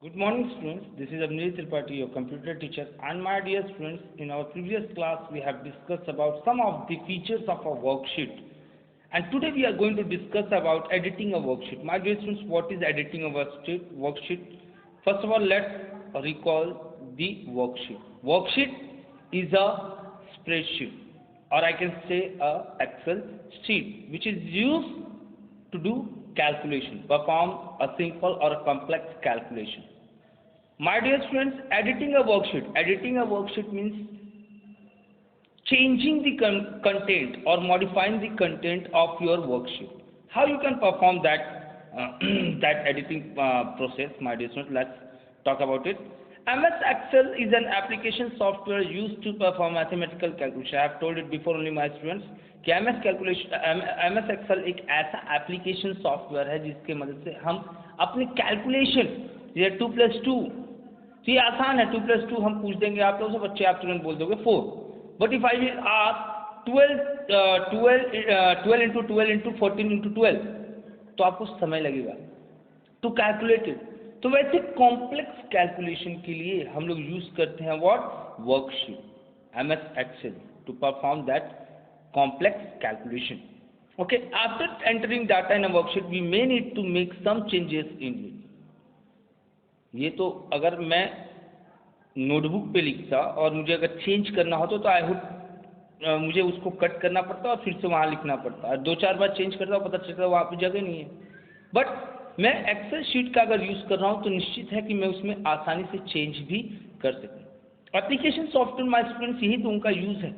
Good morning, students. This is Abnil Tripathi, your computer teacher. And my dear students, in our previous class, we have discussed about some of the features of a worksheet. And today we are going to discuss about editing a worksheet. My dear students, what is editing a worksheet? First of all, let's recall the worksheet. Worksheet is a spreadsheet, or I can say a Excel sheet, which is used to do calculation, perform a simple or a complex calculation. My dear students, editing a worksheet means changing the content or modifying the content of your worksheet. How you can perform that that editing process, my dear students? Let's talk about it. MS Excel is an application software used to perform mathematical calculation. I have told it before only, my students, कि MS Excel एक ऐसा application software है जिसके मदद से हम अपने calculation, ये 2+2, तो ये आसान है, 2+2 हम पूछ देंगे आप लोगों से, बच्चे आप तुरंत बोल दोगे 4. But if I will ask 12 into 12 into 14 into 12, तो आपको समय लगेगा टू कैलकुलेट इट. तो वैसे कॉम्प्लेक्स कैलकुलेशन के लिए हम लोग यूज करते हैं what? Worksheet, MS Excel, to perform that complex calculation. Okay, after entering data in a worksheet, we may need to make some changes in it. ये तो अगर मैं नोटबुक पे लिखता और मुझे अगर चेंज करना होता तो आई वुड मुझे उसको कट करना पड़ता और फिर से वहाँ लिखना पड़ता, और 2-4 बार चेंज करता पता चलता वहाँ पे जगह नहीं है. बट मैं एक्सेल शीट का अगर यूज़ कर रहा हूँ तो निश्चित है कि मैं उसमें आसानी से चेंज भी कर सकूँ. एप्लीकेशन सॉफ्टवेयर, माय स्टूडेंट्स, यही तो उनका यूज़ है.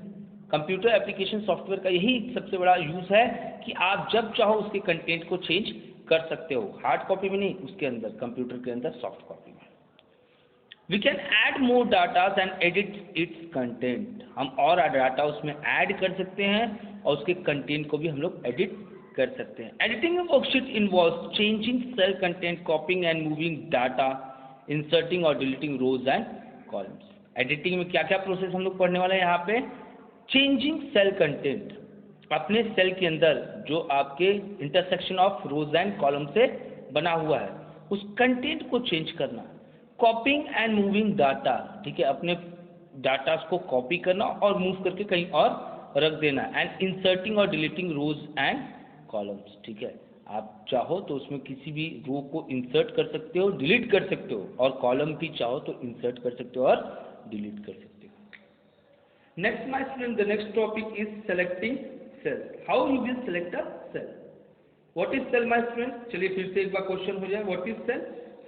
कंप्यूटर एप्लीकेशन सॉफ्टवेयर का यही सबसे बड़ा यूज़ है कि आप जब चाहो उसके कंटेंट को चेंज कर सकते हो, हार्ड कॉपी में नहीं, उसके अंदर, कंप्यूटर के अंदर सॉफ्ट कॉपी में. We can add more data and edit its content. हम और डाटा उसमें ऐड कर सकते हैं और उसके कंटेंट को भी हम लोग एडिट कर सकते हैं. Editing a worksheet involve changing cell content, copying and moving data, inserting और deleting rows and columns. Editing में क्या क्या प्रोसेस हम लोग पढ़ने वाले हैं यहाँ पे? चेंजिंग सेल कंटेंट, अपने सेल के अंदर जो आपके intersection of rose and column से बना हुआ है उस कंटेंट को चेंज करना. कॉपिंग एंड मूविंग डाटा, ठीक है, अपने डाटा को कॉपी करना और मूव करके कहीं और रख देना. एंड इंसर्टिंग और डिलीटिंग रोज एंड कॉलम्स, ठीक है, आप चाहो तो उसमें किसी भी रो को इंसर्ट कर सकते हो, डिलीट कर सकते हो, और कॉलम भी चाहो तो इंसर्ट कर सकते हो और डिलीट कर सकते हो. Next, my student, the next topic is selecting cell. How you will select a cell? What is cell, my student? चलिए फिर से एक बार क्वेश्चन हो जाए. What is cell?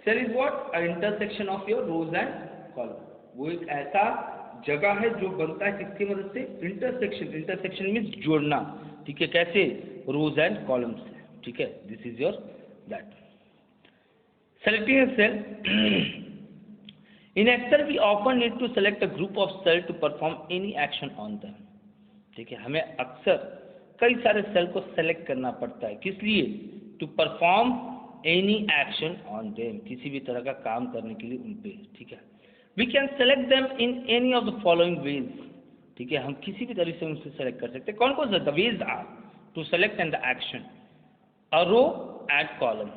Cell is what? A intersection of your rows and column. वो एक ऐसा जगह है जो बनता है किसकी मदद से? इंटरसेक्शन. इंटरसेक्शन मीन्स जोड़ना, ठीक है, कैसे? रोज एंड कॉलम्स से, ठीक है. This is your that. Selecting a cell. In Excel, we often need to select a group of cells to perform any action on them. ठीक है, हमें अक्सर कई सारे सेल को सेलेक्ट करना पड़ता है. किस लिए? To perform any action on them, किसी भी तरह का काम करने के लिए उन पे, ठीक है. We can select them in any of the following ways, ठीक है, हम किसी भी तरह से उनसे सेलेक्ट कर सकते हैं. कौन कौन सा? The ways are to select and the action, a row and column.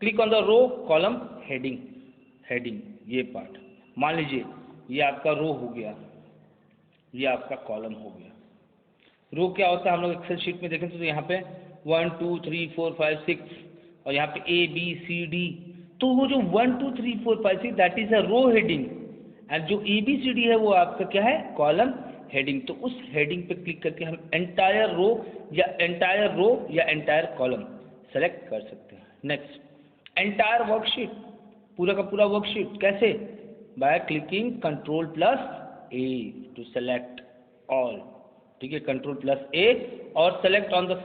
Click on the row, column, heading. Heading ये पार्ट, मान लीजिए ये आपका रो हो गया, ये आपका कॉलम हो गया. रो क्या होता है? हम लोग एक्सेल शीट में देखें तो यहाँ पे 1 2 3 4 5 6 और यहाँ पे ABCD. तो वो जो 1 2 3 4 5 6 that is a row heading, and जो ABCD है वो आपका क्या है? Column heading. तो उस हेडिंग पे क्लिक करके हम एंटायर रो या एंटायर कॉलम सेलेक्ट कर सकते हैं. नेक्स्ट, एंटायर वर्कशीट, पूरा का पूरा वर्कशीट. कैसे? by clicking Ctrl+A to select all, ठीक है, Ctrl+A और select on the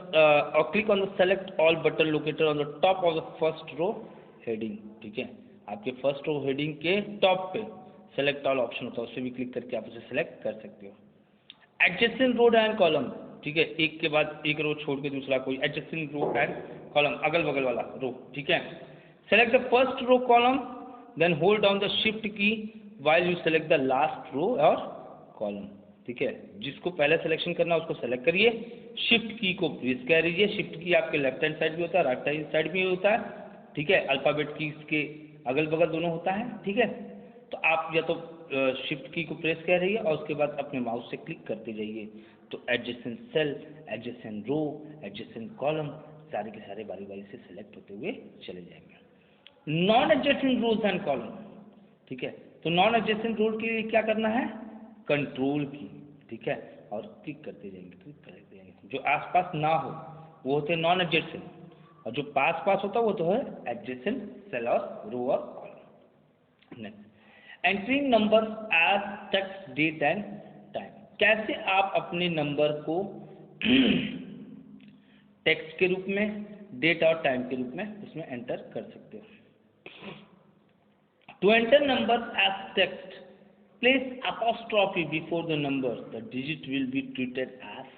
or click on the select all button located on the top of the first row heading, ठीक है, आपके फर्स्ट रो हेडिंग के टॉप पे select all option होता है, उससे भी क्लिक करके आप उसे सेलेक्ट कर सकते हो. एडजेसेंट रो एंड कॉलम, ठीक है, एक के बाद एक रो छोड़ के दूसरा कोई, एडजेसेंट रो एंड कॉलम, अगल बगल वाला रो, ठीक है. Select the first row column, then hold down the shift key while you select the last row or column, ठीक है. जिसको पहले सिलेक्शन करना है उसको सेलेक्ट करिए, शिफ्ट की को प्रेस करिए. शिफ्ट की आपके लेफ्ट हैंड साइड भी होता है, राइट हैंड साइड भी होता है, ठीक है. अल्फाबेट कीज के अगल बगल दोनों होता है, ठीक है। तो आप या तो शिफ्ट की को प्रेस कर रहिए और उसके बाद अपने माउस से क्लिक करते जाइए, तो एडजेसेंट सेल, एडजेसेंट रो, एडजेसेंट कॉलम सारे के सारे बारी बारी से सिलेक्ट होते हुए चले जाएंगे। Non adjacent rows and column, ठीक है। तो नॉन एडजेसेंट रोल के लिए क्या करना है, कंट्रोल की, ठीक है, और क्लिक करते जाएंगे, क्लिक करते जाएंगे। जो आसपास ना हो वो होते हैं नॉन एडजेसेंट, और जो पास पास होता है वो तो है एडजेसेंट सेल और रो और column. Next, entering number as text, date and time. कैसे आप अपने नंबर को टेक्स्ट के रूप में, डेट और टाइम के रूप में उसमें एंटर कर सकते हो। To enter numbers as text, place apostrophe before the number. The digit will be treated as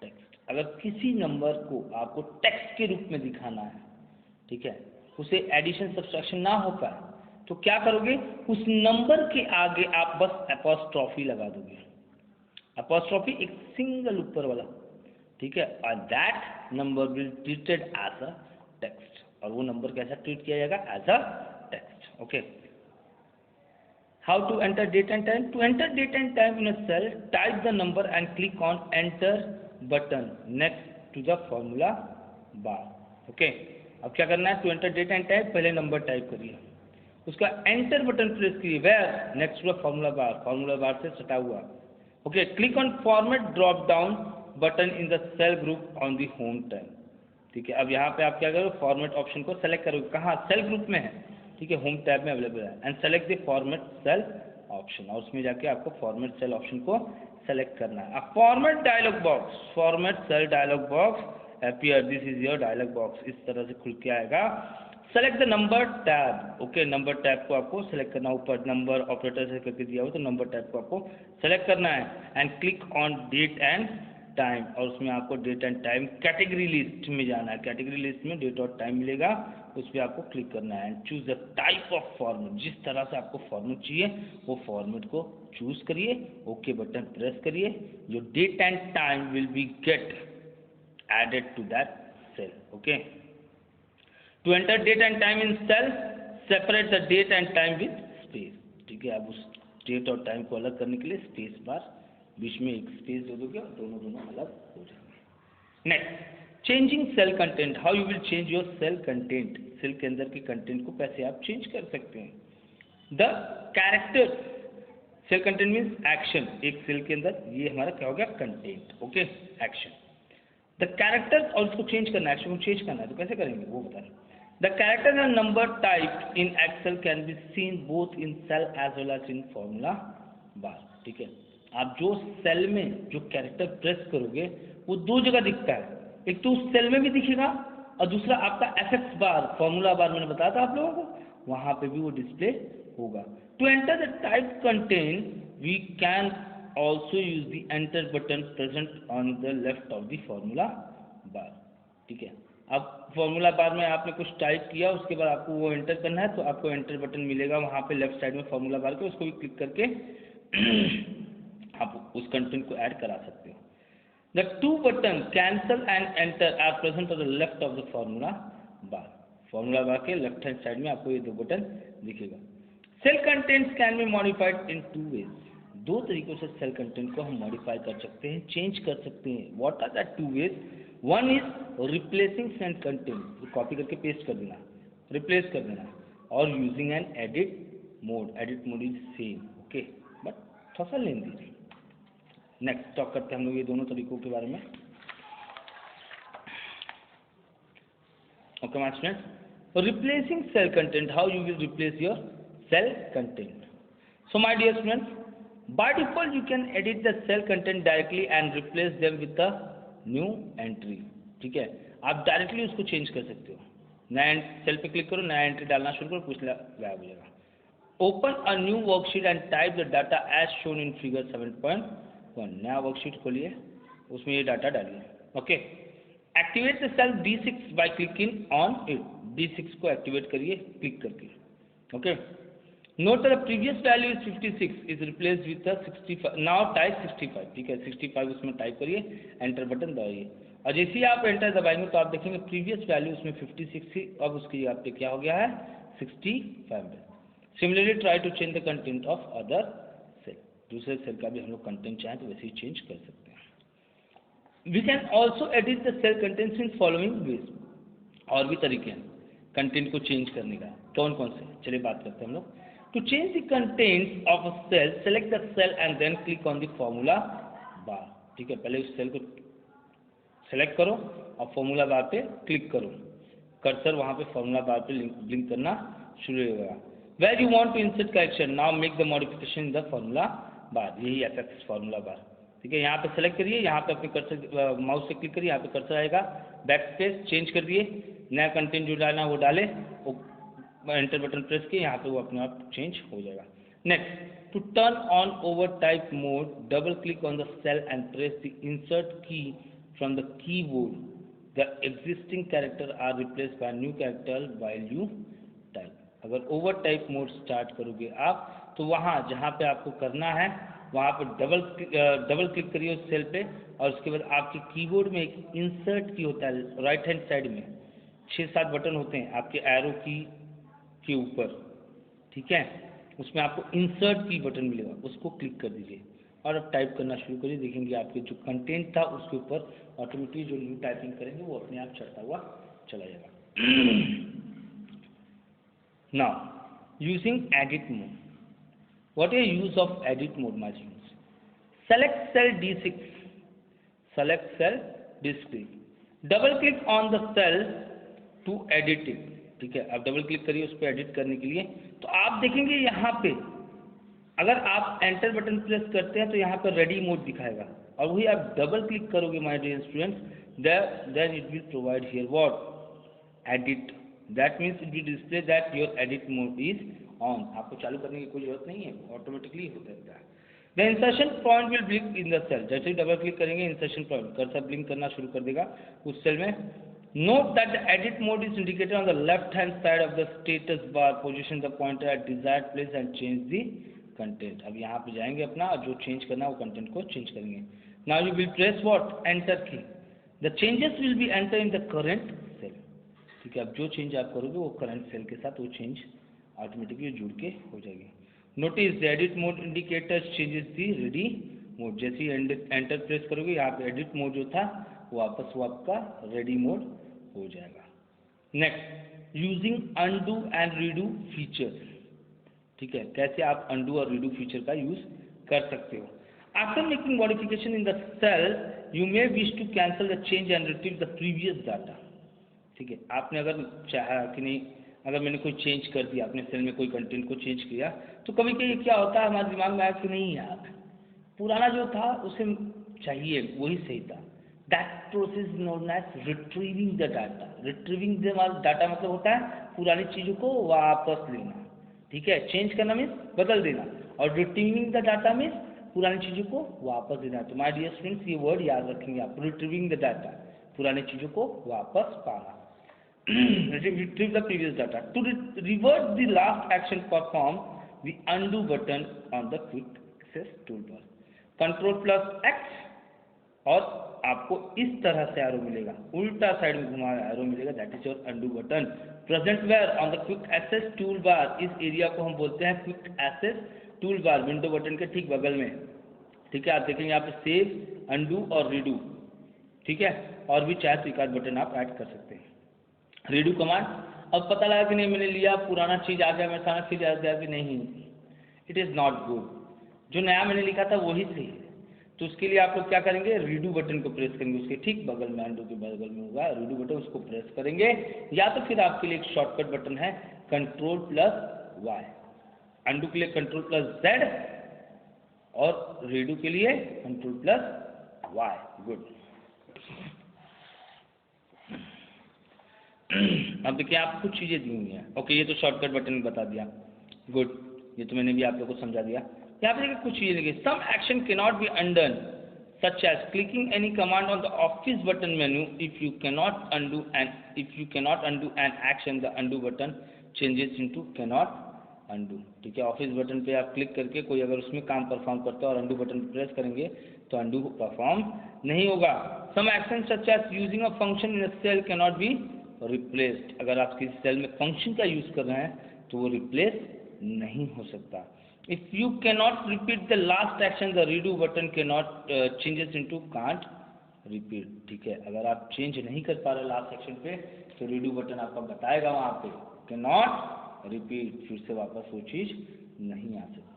text. अगर किसी नंबर को आपको टेक्स्ट के रूप में दिखाना है, ठीक है, उसे एडिशन सब्सट्रैक्शन ना हो पाए, तो क्या करोगे, उस नंबर के आगे आप बस अपॉस्ट्रॉफी लगा दोगे। अपॉस्ट्रॉफी एक सिंगल ऊपर वाला, ठीक है, और that number will treated as a text. और वो नंबर कैसा ट्रीट किया जाएगा, as a text, okay. How to enter date and time? To enter date and time in a cell, type the number and click on enter button next to the formula bar. Okay. अब क्या करना है, to enter date and time पहले number type करिए, उसका enter button press करिए, where next to the formula bar, formula bar से सटा हुआ। Okay. Click on format drop down button in the cell group on the home tab. ठीक है, अब यहाँ पे आप क्या करोगे, फॉर्मेट ऑप्शन को सेलेक्ट करोगे, कहाँ, सेल ग्रुप में है, ठीक है, होम टैब में अवेलेबल है, and select the format cell option, और उसमें जाके आपको फॉर्मेट सेल ऑप्शन को सेलेक्ट करना है। अब format dialog box, format cell dialog box appear, this is your dialog box, इस तरह से खुल के आएगा। Select the number tab, okay, number tab को आपको सेलेक्ट करना, ऊपर नंबर ऑपरेटर से करके दिया हो तो नंबर टैब को आपको सेलेक्ट करना है, and click on date and time, और उसमें आपको date and time category list में जाना है, कैटेगरी लिस्ट में डेट और टाइम मिलेगा, उस पर आपको क्लिक करना है, and choose the type of format, जिस तरह से आपको फॉर्मेट चाहिए वो फॉर्मेट को चूज करिए, ओके बटन प्रेस करिए, जो date and time will be get added to that cell, okay. To enter date and time in cell, separate the date and time with space, ठीक है। अब उस डेट और time को अलग करने के लिए स्पेस बार, बीच में एक स्पेस दे दोगे और दोनों दोनों अलग हो जाएंगे। Next, changing cell content, how you will change your cell content, cell के अंदर के कंटेंट को कैसे आप चेंज कर सकते हैं। The character, cell content means action, एक सेल के अंदर ये हमारा क्या हो गया, content, okay, action. The character, और उसको चेंज करना है, एक्शन को चेंज करना है, तो कैसे करेंगे वो बता रहे हैं। The character and number type in Excel can be seen both in cell as well as in formula bar, ठीक है। आप जो सेल में जो कैरेक्टर प्रेस करोगे वो दो जगह दिखता है, एक तो उस सेल में भी दिखेगा और दूसरा आपका एफएक्स बार, फॉर्मूला बार मैंने बताया था आप लोगों को, वहां पे भी वो डिस्प्ले होगा। To enter the type content we can also use the enter button present on the left of the formula bar, ठीक है। अब फॉर्मूला बार में आपने कुछ टाइप किया, उसके बाद आपको वो एंटर करना है, तो आपको एंटर बटन मिलेगा वहाँ पे लेफ्ट साइड में फॉर्मूला बार के, उसको भी क्लिक करके आप उस कंटेंट को ऐड करा सकते हो। The two button cancel and enter are present on the left of the formula bar, formula bar के लेफ्ट हैंड साइड में आपको ये दो बटन दिखेगा। Cell contents can be modified in two ways, दो तरीकों से सेल कंटेंट को हम मॉडिफाई कर सकते हैं, चेंज कर सकते हैं। What are the two ways, one is replacing cell content, copy करके पेस्ट कर देना, रिप्लेस कर देना, और using an edit mode is same, okay, but थोड़ा सा लेंदी। नेक्स्ट टॉक करते हैं हम लोग ये दोनों तरीकों के बारे में, okay my student. Replacing cell content, how you will replace your cell content. So my dear students, by default you can edit the cell content directly and replace them with a new entry, ठीक है। आप directly उसको change कर सकते हो, नया cell पे click करो, नया एंट्री डालना शुरू करो, पिछला गायब हो जाएगा। Open a new worksheet and type the data as shown in figure 7.1, नया वर्कशीट खोलिए, उसमें ये डाटा डालिए, okay. Activate the cell D6 by clicking on it, D6 को एक्टिवेट करिए क्लिक करके, okay. Note that the previous value is 56 is replaced with the 65. Now type 65, ठीक है, 65 उसमें टाइप करिए, एंटर बटन दबाइए, और जैसे ही आप एंटर दबाएंगे तो आप देखेंगे प्रीवियस वैल्यू उसमें 56 थी, अब उसकी जगह पे क्या हो गया है 65 MB. Similarly, try to change the content of other cell. दूसरे सेल का भी हम लोग कंटेंट चाहें तो वैसे ही चेंज कर सकते हैं. We can also edit the cell contents in following ways. और भी तरीके हैं कंटेंट को चेंज करने का. कौन कौन से? चलिए बात करते हैं हम लोग. To change the contents of a cell, select the cell and then click on the formula bar. ठीक है, पहले उस सेल को सेलेक्ट करो और फॉर्मूला बार पे क्लिक करो. कर्सर वहाँ पे फॉर्मूला बार पे ब्लिंक करना शुरू होगा. Where you want to insert correction, now make the modification in the formula bar. यही FX फॉर्मूला बार. ठीक है, यहाँ पे सेलेक्ट करिए, यहाँ पे अपने कर्सर माउस से क्लिक करिए, यहाँ पे कर्सर आएगा, बैक स्पेस चेंज कर दिए, नया कंटेंट जो डालना वो डाले, एंटर बटन प्रेस किए, यहाँ पे वो अपने आप चेंज हो जाएगा. Next, to turn on overtype mode, double click on the cell and press the insert key from the keyboard. The existing character are replaced by new character while you type. अगर overtype mode start करोगे आप तो वहाँ जहाँ पे आपको करना है वहाँ पे डबल क्लिक करिए उस सेल पे और उसके बाद आपके कीबोर्ड में एक इंसर्ट की होता है राइट हैंड साइड में 6-7 बटन होते हैं आपके एरो की के ऊपर. ठीक है, उसमें आपको इंसर्ट की बटन मिलेगा, उसको क्लिक कर दीजिए और अब टाइप करना शुरू करिए. देखेंगे आपके जो कंटेंट था उसके ऊपर ऑटोमेटिकली जो न्यू टाइपिंग करेंगे वो अपने आप चढ़ता हुआ चला जाएगा. Now using edit mode. What is use of edit mode, my students? Select cell D6. Select cell D6. Double click on the cell to edit it. ठीक है, अब डबल क्लिक करिए उस पर एडिट करने के लिए. तो आप देखेंगे यहाँ पे अगर आप एंटर बटन प्रेस करते हैं तो यहाँ पर रेडी मोड दिखाएगा और वही आप डबल क्लिक करोगे my dear students then it will provide here what edit. That means it will display that your edit mode is on. आपको चालू करने की कोई जरूरत नहीं है, ऑटोमेटिकली हो जाता है. The insertion point will blink in the cell. जैसे ही डबल क्लिक करेंगे इंसर्शन पॉइंट कर्सर ब्लिंक करना शुरू कर देगा उस सेल में. Note that the edit mode is indicated on the left hand side of the status bar. Position the pointer at desired place and change the content. अब यहाँ पे जाएंगे अपना और जो चेंज करना है वो कंटेंट को चेंज करेंगे. Now you will press what enter key. The changes will be enter in the current cell. ठीक है, अब जो चेंज आप करोगे वो करंट सेल के साथ वो चेंज ऑटोमेटिकली जुड़ के हो जाएगी. Notice the edit mode indicator changes the ready mode. जैसे ही एंटर प्रेस करोगे यहाँ पे एडिट मोड जो था वो वापस वो आपका रेडी मोड हो जाएगा. Next, using undo and redo features. ठीक है, कैसे आप अनडू और रीडू फीचर का यूज कर सकते हो. After making modification in the cell you may wish to cancel the change and retrieve the previous data. ठीक है, आपने अगर चाहा कि नहीं, अगर मैंने कोई चेंज कर दिया अपने सेल में कोई कंटेंट को चेंज किया तो कभी कभी क्या होता है हमारे दिमाग में आया कि नहीं यार पुराना जो था उसे चाहिए वही सही था. That process known as retrieving the data. Retrieving the data मतलब होता है पुरानी चीज़ों को वापस लेना. ठीक है, चेंज करना मीन्स बदल देना और रिट्रीविंग द डाटा मीन्स पुरानी चीज़ों को वापस देना. तो माय डियर स्टूडेंट्स ये वर्ड याद रखेंगे आप. रिट्रीविंग द डाटा पुरानी चीज़ों को वापस पाना. Retrieve the previous data. To revert the last action performed, the undo button on the quick access toolbar. Ctrl+X और आपको इस तरह से एरो मिलेगा, उल्टा साइड में घुमा एरो मिलेगा. That is your undo button. Present where on the quick access toolbar. इस एरिया को हम बोलते हैं quick access toolbar. Window button के ठीक बगल में. ठीक है, आप देखेंगे यहाँ पे सेव, undo और रीडू. ठीक है, और भी चाहे तो एक आध बटन आप ऐड कर सकते हैं. Redo command. अब पता लगा कि नहीं मैंने लिया पुराना चीज़ आ गया, मेरे सामने चीज़ आ गया कि नहीं, इट इज़ नॉट गुड. जो नया मैंने लिखा था वही सही है. तो उसके लिए आप लोग क्या करेंगे, रीडू बटन को प्रेस करेंगे. उसके ठीक बगल में अंडू के बगल में होगा रीडू बटन, उसको प्रेस करेंगे. या तो फिर आपके लिए एक शॉर्टकट बटन है Ctrl+Y. अंडू के लिए Ctrl+Z और रीडू के लिए Ctrl+Y. गुड. अब देखिए आप कुछ चीज़ें दी हुई हैं. ओके, ये तो शॉर्टकट बटन बता दिया. गुड, ये तो मैंने भी आप लोगों को समझा दिया. यहाँ पे देखिए कुछ चीज़ें लिखी. Some action can not be undone such as clicking any command on the office button menu. If you cannot undo an action the undo button changes into cannot undo. ठीक है, ऑफिस बटन पे आप click करके कोई अगर उसमें काम perform करता है और अनडू बटन प्रेस करेंगे तो अनडू परफॉर्म नहीं होगा. Some action such as using a function in a cell can not be replaced, अगर आप किसी सेल में फंक्शन का यूज कर रहे हैं तो वो रिप्लेस नहीं हो सकता। If you can not repeat the last action, the redo button can not changes into can't repeat, ठीक है। अगर आप चेंज नहीं कर पा रहे लास्ट सेक्शन पे तो रीडू बटन आपका बताएगा वहाँ पे कैन नॉट रिपीट, फिर से वापस वो चीज़ नहीं आ सकती।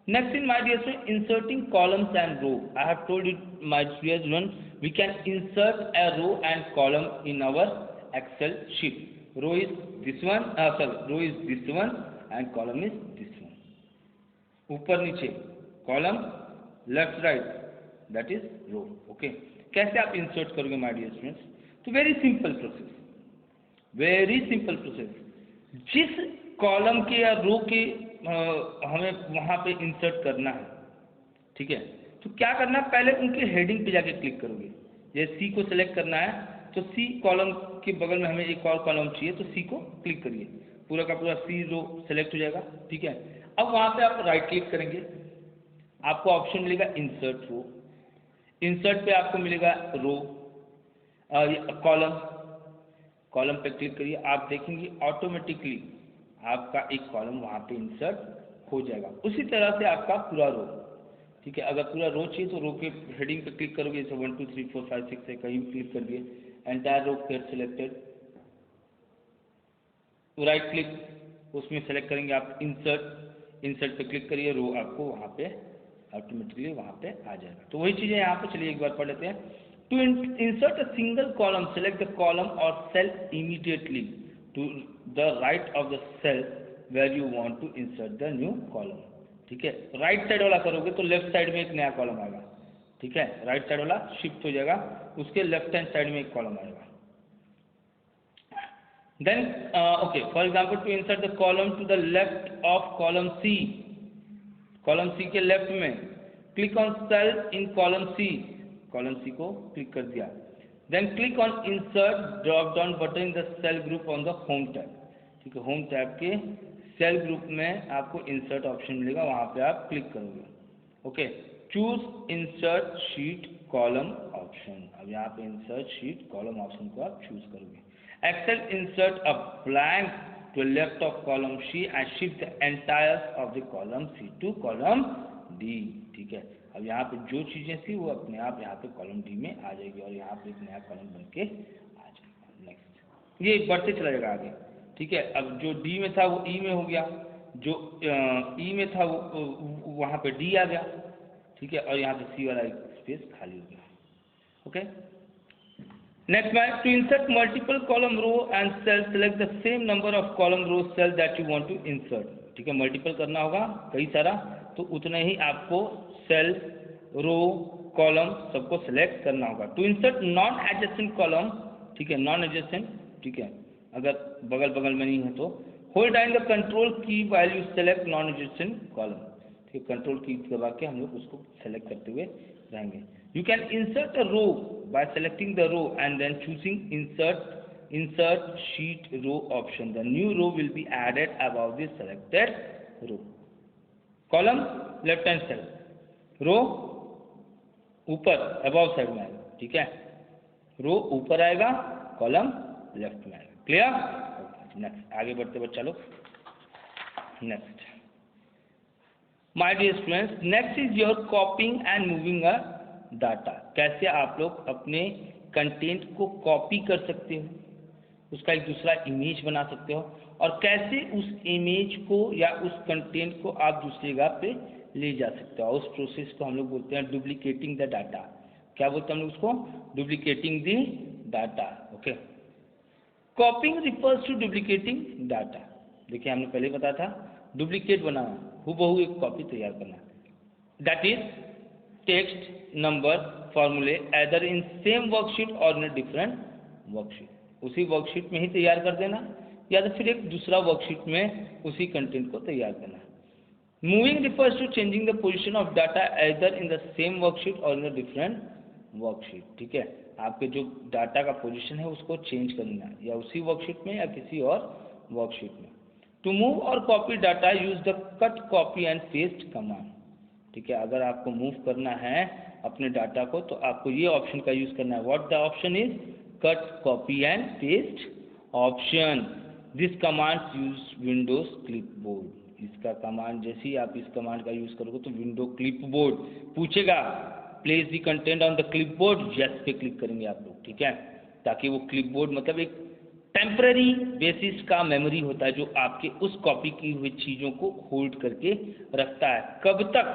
Next in my dear student, inserting columns and row. I have told you my dear student, we can insert a row and column in our Excel sheet. Row is this one, row is this one and column is this one. ऊपर नीचे column, left right, that is row. Okay. कैसे आप insert करोगे my dear students? तो very simple process. Very simple process. जिस column के या रो के हमें वहाँ पे इंसर्ट करना है, ठीक है, तो क्या करना है, पहले उनके हेडिंग पे जाके क्लिक करोगे। जैसे सी को सिलेक्ट करना है तो सी कॉलम के बगल में हमें एक और कॉलम चाहिए तो सी को क्लिक करिए, पूरा का पूरा सी रो सेलेक्ट हो जाएगा, ठीक है। अब वहाँ पे आप राइट क्लिक करेंगे, आपको ऑप्शन मिलेगा इंसर्ट रो। इंसर्ट पे आपको मिलेगा रो कॉलम, कॉलम पे क्लिक करिए, आप देखेंगे ऑटोमेटिकली आपका एक कॉलम वहाँ पे इंसर्ट हो जाएगा। उसी तरह से आपका पूरा रो, ठीक है। अगर पूरा रो चाहिए तो रो के हेडिंग पे क्लिक करोगे, जैसे 1 2 3 4 5 6 है, कहीं भी क्लिक कर दिए, entire row get selected, right click उसमें सेलेक्ट करेंगे आप इंसर्ट, इंसर्ट पे क्लिक करिए, रो आपको वहाँ पे ऑटोमेटिकली वहाँ पे आ जाएगा। तो वही चीज़ें यहाँ पे, चलिए एक बार पढ़ लेते हैं। To insert a single column, select the column और cell immediately to the right of the cell where you want to insert the new column, ठीक है। राइट साइड वाला करोगे तो लेफ्ट साइड में एक नया कॉलम आएगा, ठीक है। राइट साइड वाला शिफ्ट हो जाएगा, उसके लेफ्ट हैंड साइड में एक कॉलम आएगा। Then okay, for example to insert the column to the left of column C, column C के लेफ्ट में click on cell in column C, column C को क्लिक कर दिया। Then click on insert drop down button in the cell group on the home tab, ठीक है। Home tab के cell group में आपको इंसर्ट ऑप्शन मिलेगा, वहाँ पे आप क्लिक करोगे। Okay, choose insert sheet column option, अब यहाँ पे इंसर्ट शीट कॉलम ऑप्शन को आप चूज करोगे। Excel insert a blank to left of column C and shift the entire of the column C to column D, ठीक है। अब यहाँ पे जो चीज़ें थी वो अपने आप यहाँ पे कॉलम डी में आ जाएगी और यहाँ पे एक नया कॉलम बन के आ जाएगा। नेक्स्ट, ये बढ़ते चला जाएगा आगे, ठीक है। अब जो डी में था वो ई में हो गया, जो ई में था वो वहाँ पे डी आ गया, ठीक है। और यहाँ पे सी वाला एक स्पेस खाली हो गया। Okay, next man, to insert multiple column row and cell, select the same number of column row cell that you want to insert, ठीक है। मल्टीपल करना होगा कई सारा, तो उतना ही आपको सेल, रो, कॉलम सबको सिलेक्ट करना होगा। To insert non adjacent column, ठीक है, नॉन एडजेसेंट, ठीक है, अगर बगल बगल में नहीं है तो होल्ड डाउन द कंट्रोल की while you select non adjacent column, ठीक है। कंट्रोल की दबा के हम लोग उसको सेलेक्ट करते हुए रहेंगे। You can insert a row by selecting the row and then choosing insert sheet row option, the new row will be added about the selected row. Column left hand side, row ऊपर above side में आएगा, ठीक है। रो ऊपर आएगा, column left में आएगा। Clear? Next, आगे बढ़ते बच्चा लोग। Next, my dear students, next is your copying and moving a data. कैसे आप लोग अपने कंटेंट को कॉपी कर सकते हो, उसका एक दूसरा इमेज बना सकते हो, और कैसे उस इमेज को या उस कंटेंट को आप दूसरी जगह पे ले जा सकते हो। उस प्रोसेस को हम लोग बोलते हैं डुप्लीकेटिंग द डाटा। क्या बोलते हैं हम लोग उसको? Duplicating the data. Okay, copying refers to duplicating data. देखिए हमने पहले बताया था, डुप्लीकेट बनाना, हूबहू एक कॉपी तैयार करना, दैट इज टेक्स्ट, नंबर, फॉर्मूले एदर इन सेम वर्कशीट और इन डिफरेंट वर्कशीट। उसी वर्कशीट में ही तैयार कर देना या तो फिर एक दूसरा वर्कशीट में उसी कंटेंट को तैयार करना। Moving refers to changing the position of data either in the same worksheet और इन डिफरेंट वर्कशीट, ठीक है। आपके जो डाटा का पोजीशन है उसको चेंज करना या उसी वर्कशीट में या किसी और वर्कशीट में। टू मूव और copy data use the cut, copy and paste command, ठीक है। अगर आपको मूव करना है अपने डाटा को तो आपको ये ऑप्शन का यूज करना है। What the option is? Cut, copy and paste option this command use Windows clipboard. इसका कमांड जैसे ही आप इस कमांड का यूज करोगे तो विंडो क्लिपबोर्ड पूछेगा, place the content on the clipboard, yes पे क्लिक करेंगे आप लोग, ठीक है। ताकि वो क्लिपबोर्ड मतलब एक टेम्पररी बेसिस का मेमोरी होता है जो आपके उस कॉपी की हुई चीज़ों को होल्ड करके रखता है। कब तक?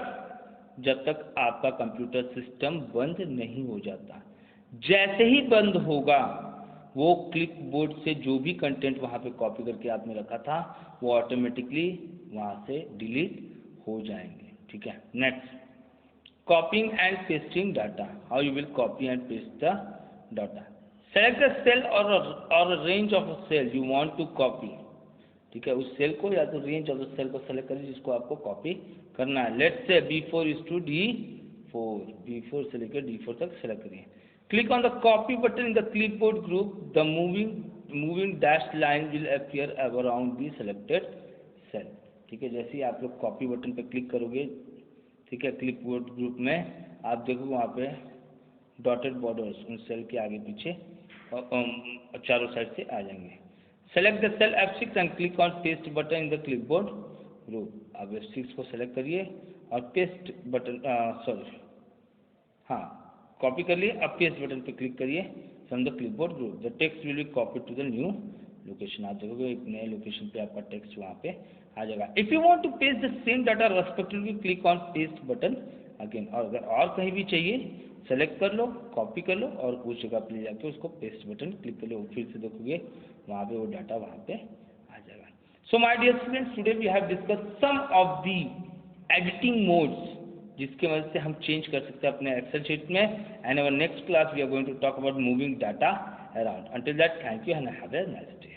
जब तक आपका कंप्यूटर सिस्टम बंद नहीं हो जाता। जैसे ही बंद होगा वो क्लिपबोर्ड से जो भी कंटेंट वहाँ पे कॉपी करके आपने रखा था वो ऑटोमेटिकली वहाँ से डिलीट हो जाएंगे, ठीक है। Next, copying and pasting data. How you will copy and paste the data. Select the cell और range of a cell you want to copy, ठीक है। उस सेल को या तो रेंज ऑफ द सेल को सेलेक्ट करिए जिसको आपको कॉपी करना है। Let's say B4 is to D4, B4 से लेकर D4 तक सेलेक्ट करिए। Click on the copy button in the clipboard group, the moving dash line will appear around the selected cell, ठीक है। जैसे ही आप लोग कॉपी बटन पर क्लिक करोगे, ठीक है, क्लिपबोर्ड ग्रुप में आप देखोगे वहाँ पे डॉटेड बॉर्डर्स उन सेल के आगे पीछे और चारों साइड से आ जाएंगे। Select the cell F6 and click on paste button in the clipboard group. अब F6 को सेलेक्ट करिए और पेस्ट बटन हाँ कॉपी कर लिए। अब पेस्ट बटन पे क्लिक करिए from the clipboard group. The text will be copy to the new location. आप देखोगे एक नए लोकेशन पे आपका टेक्स्ट वहाँ पे आ जाएगा। If you want to paste the same data respectively click on paste button again. और अगर और कहीं भी चाहिए सेलेक्ट कर लो, कॉपी कर लो और उस जगह पे ले जाके उसको पेस्ट बटन क्लिक कर लो। फिर से देखोगे वहाँ पे वो डाटा वहाँ पे आ जाएगा। So my dear students, today we have discuss some of the editing modes जिसके वजह से हम चेंज कर सकते हैं अपने एक्सेल शीट में। And our next class we are going to talk about moving data around. Until that, thank you and have a nice day.